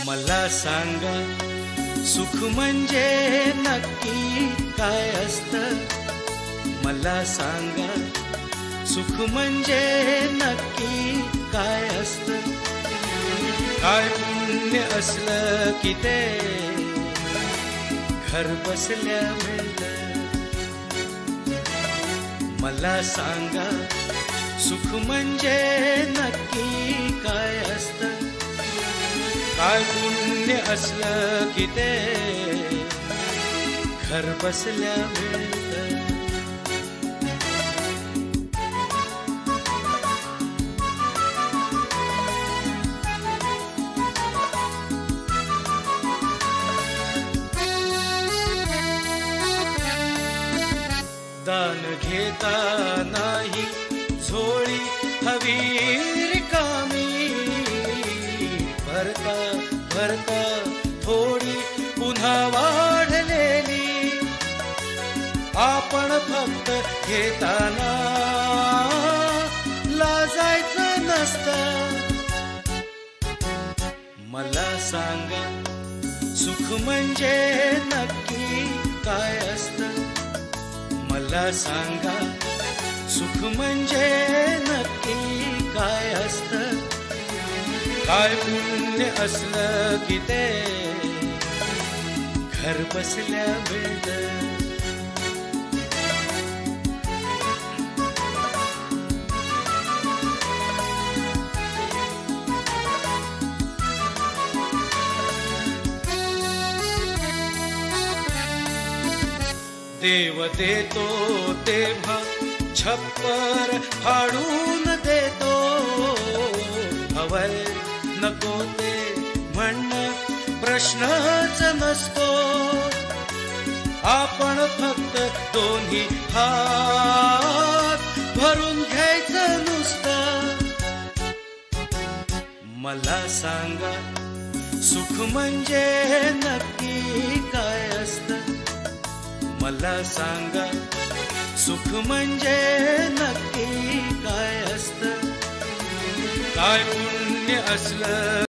मला सांगा सुख म्हणजे नक्की काय असतं? मला सांगा सुख म्हणजे नक्की काय असतं? काय पुण्य असलं की ते घर बसल्या मिळतं? मला सांगा सुख म्हणजे नक्की काय असतं? काय पुण्य असलं की ते घर बसल्या मिळतं? दान घेता नाही झोळी हवी रिकामी, भरता भरता थोडी पुन्हा वाढलेली. आपण फक्त घेताना लाजायचं नसतं. मला सांगा सुख म्हणजे नक्की काय असतं? मला सांगा सुख म्हणजे नक्की काय असतं? काय पुण्य असलं की ते घर बसल्या मिळतं? देव देतो तेव्हा छप्पर फाडून देतो. हवय नको ते म्हणणं प्रश्नच नसतो. आपण फक्त दोन्ही हात भरून घ्यायचं नुसतं. मला सांगा सुख म्हणजे नक्की काय असतं? मला सांगा सुख म्हणजे नक्की काय असतं? काय पुण्य असलं